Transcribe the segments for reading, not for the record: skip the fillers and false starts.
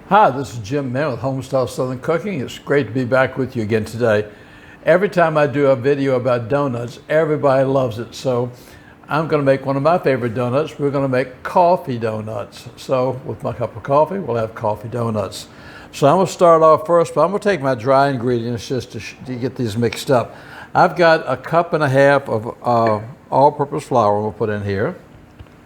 Hi, this is Jim Mann with Homestyle Southern Cooking. It's great to be back with you again today. Every time I do a video about donuts, everybody loves it. So I'm going to make one of my favorite donuts. We're going to make coffee donuts. So with my cup of coffee, we'll have coffee donuts. So I'm going to start off first, but I'm going to take my dry ingredients just to get these mixed up. I've got a cup and a half of all-purpose flour we'll put in here.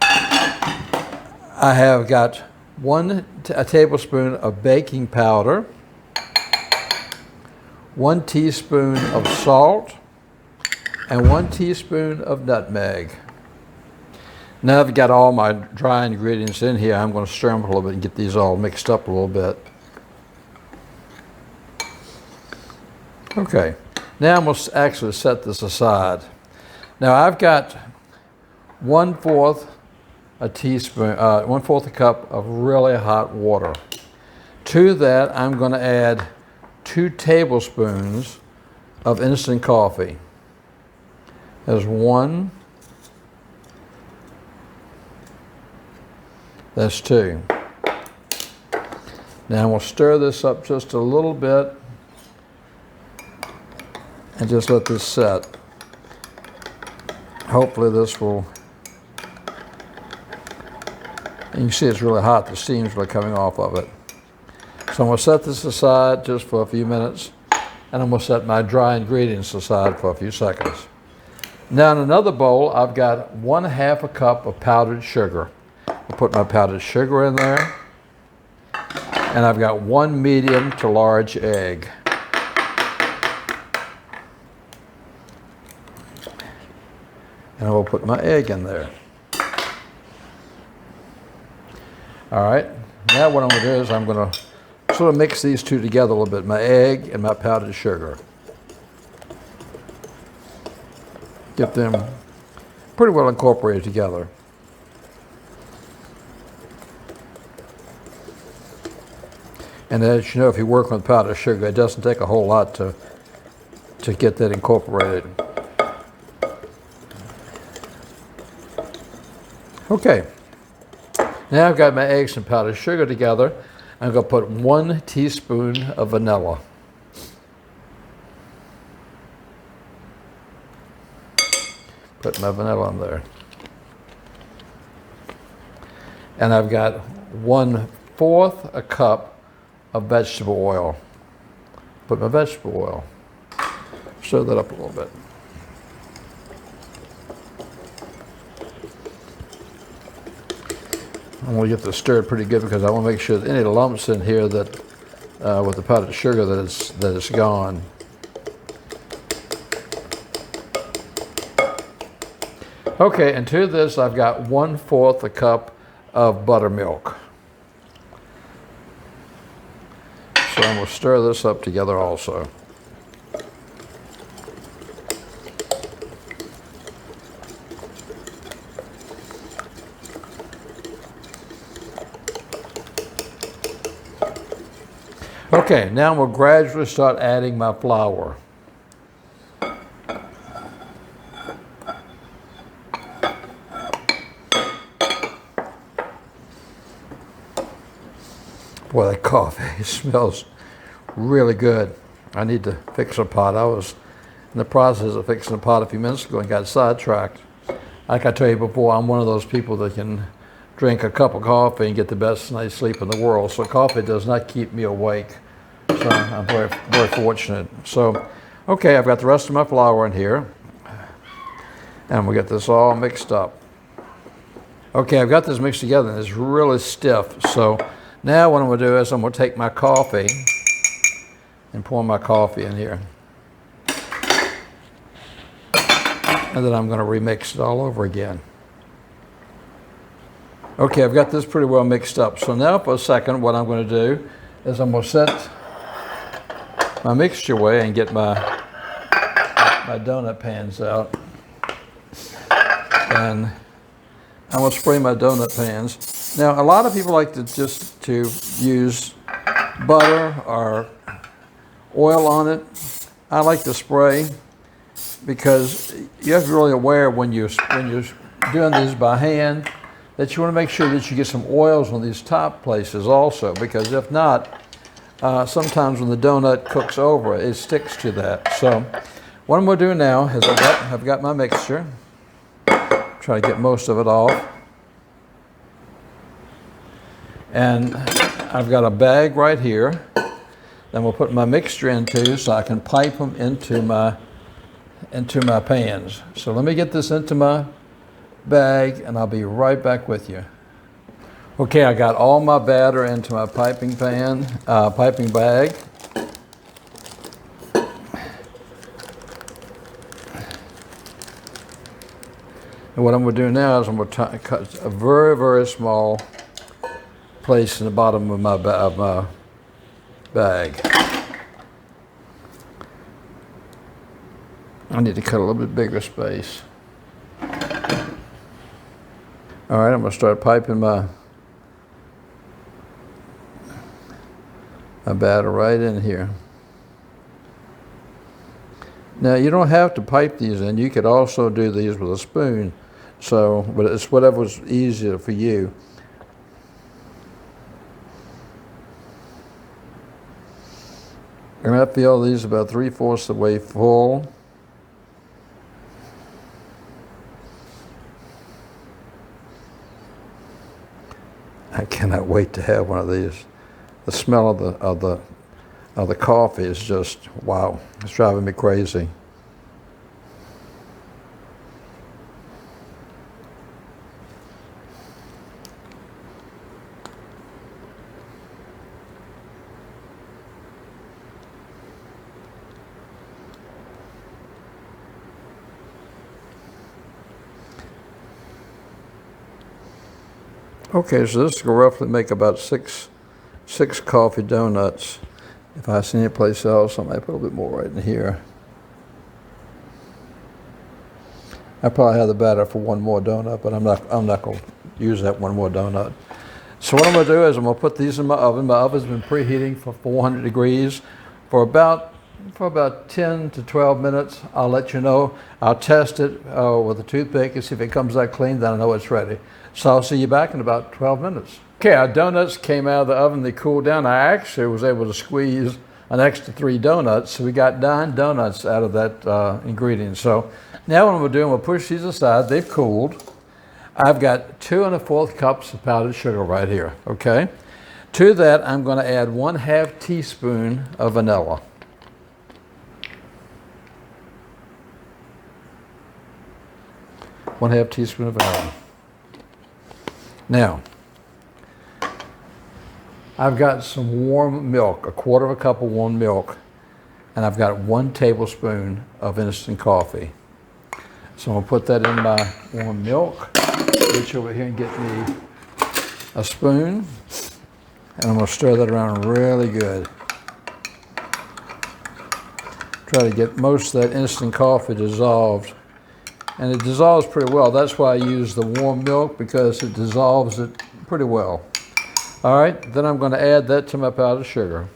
I have got a tablespoon of baking powder, 1 teaspoon of salt, and 1 teaspoon of nutmeg. Now I've got all my dry ingredients in here. I'm going to stir them a little bit and get these all mixed up a little bit. Okay, now I'm going to actually set this aside. Now I've got 1/4 a cup of really hot water. To that, I'm going to add 2 tablespoons of instant coffee. There's 1. That's 2. Now we'll stir this up just a little bit and just let this set. Hopefully this will. And you can see it's really hot. The steam's really coming off of it. So I'm going to set this aside just for a few minutes, and I'm going to set my dry ingredients aside for a few seconds. Now in another bowl, I've got 1/2 a cup of powdered sugar. I'll put my powdered sugar in there, and I've got 1 medium to large egg. And I will put my egg in there. All right, now what I'm going to do is I'm going to sort of mix these two together a little bit, my egg and my powdered sugar. Get them pretty well incorporated together. And as you know, if you work with powdered sugar, it doesn't take a whole lot to get that incorporated. Okay. Now I've got my eggs and powdered sugar together. I'm going to put 1 teaspoon of vanilla. Put my vanilla in there. And I've got 1/4 a cup of vegetable oil. Put my vegetable oil. Stir that up a little bit. I'm going to get this stirred pretty good because I want to make sure that any lumps in here that with the powdered sugar that it's gone. Okay, and to this I've got 1/4 a cup of buttermilk. So I'm going to stir this up together also. Okay, now we'll gradually start adding my flour. Boy, that coffee smells really good. I need to fix a pot. I was in the process of fixing a pot a few minutes ago and got sidetracked. Like I told you before, I'm one of those people that can drink a cup of coffee and get the best night's sleep in the world. So coffee does not keep me awake. So I'm very, very fortunate. So, okay, I've got the rest of my flour in here. And we'll get this all mixed up. Okay, I've got this mixed together and it's really stiff. So now what I'm going to do is I'm going to take my coffee and pour my coffee in here. And then I'm going to remix it all over again. Okay, I've got this pretty well mixed up. So now for a second, what I'm going to do is I'm going to set my mixture away and get my donut pans out. And I'm going to spray my donut pans. Now, a lot of people like to use butter or oil on it. I like to spray because you have to be really aware when you're doing these by hand that you want to make sure that you get some oils on these top places also, because if not, sometimes when the donut cooks over, it sticks to that. So what I'm going to do now is I've got my mixture. Try to get most of it off. And I've got a bag right here. Then we'll put my mixture into so I can pipe them into my pans. So let me get this into my bag and I'll be right back with you. Okay, I got all my batter into my piping bag. And what I'm going to do now is I'm going to cut a very, very small place in the bottom of my bag. I need to cut a little bit bigger space. All right, I'm going to start piping my batter right in here. Now, you don't have to pipe these in. You could also do these with a spoon. So, but it's whatever's easier for you. And I feel these about 3/4 the way full. I cannot wait to have one of these. The smell of the coffee is just wow. It's driving me crazy. Okay, so this will roughly make about six coffee donuts. If I see any place else, I might put a little bit more right in here. I probably have the batter for one more donut, but I'm not going to use that one more donut. So what I'm going to do is I'm going to put these in my oven. My oven's been preheating for 400 degrees for about 10 to 12 minutes. I'll let you know. I'll test it with a toothpick and see if it comes out clean, then I know it's ready. So I'll see you back in about 12 minutes. Okay, our donuts came out of the oven, they cooled down. I actually was able to squeeze an extra 3 donuts, so we got 9 donuts out of that ingredient. So now what I'm going to do, I'm going to push these aside. They've cooled. I've got 2 1/4 cups of powdered sugar right here, okay? To that, I'm going to add 1/2 teaspoon of vanilla. One-half teaspoon of vanilla. Now, I've got some warm milk, 1/4 cup of warm milk, and I've got 1 tablespoon of instant coffee. So I'm going to put that in my warm milk. Reach over here and get me a spoon, and I'm going to stir that around really good. Try to get most of that instant coffee dissolved. And it dissolves pretty well. That's why I use the warm milk, because it dissolves it pretty well. All right, then I'm going to add that to my powdered sugar.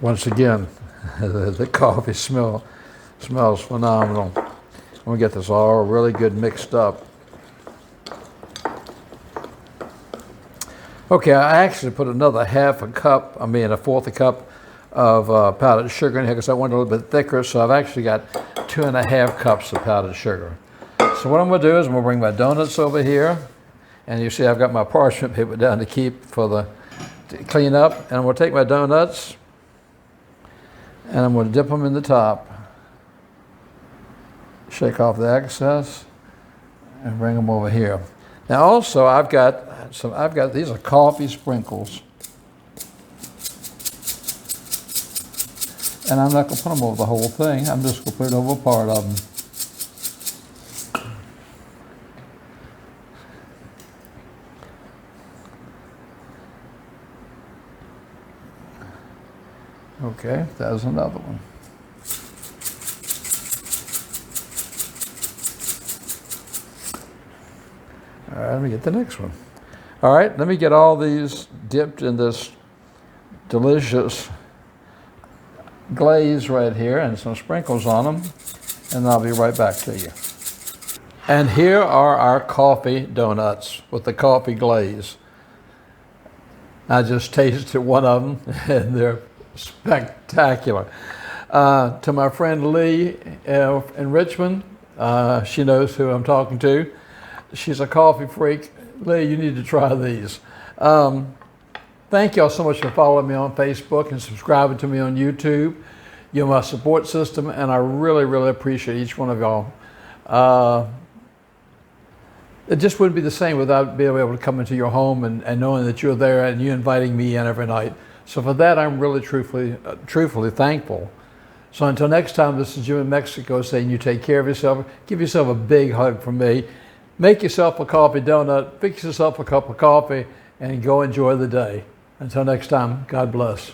Once again, the coffee smells phenomenal. I'm going to get this all really good mixed up. Okay, I actually put another 1/4 cup of powdered sugar in here because I want it a little bit thicker, so I've actually got 2 1/2 cups of powdered sugar. So what I'm going to do is I'm going to bring my donuts over here, and you see I've got my parchment paper down to clean up, and I'm going to take my donuts, and I'm going to dip them in the top. Shake off the excess and bring them over here. Now also I've got these are coffee sprinkles. And I'm not going to put them over the whole thing. I'm just going to put it over part of them. Okay, there's another one. All right, let me get the next one. All right, let me get all these dipped in this delicious glaze right here and some sprinkles on them, and I'll be right back to you. And here are our coffee donuts with the coffee glaze. I just tasted one of them, and they're spectacular. To my friend Lee in Richmond, she knows who I'm talking to. She's a coffee freak. Lee, you need to try these. Thank y'all so much for following me on Facebook and subscribing to me on YouTube. You're my support system, and I really, really appreciate each one of y'all. It just wouldn't be the same without being able to come into your home and knowing that you're there and you inviting me in every night. So for that, I'm really truthfully thankful. So until next time, this is Jim in Mexico saying you take care of yourself. Give yourself a big hug from me. Make yourself a coffee donut, fix yourself a cup of coffee, and go enjoy the day. Until next time, God bless.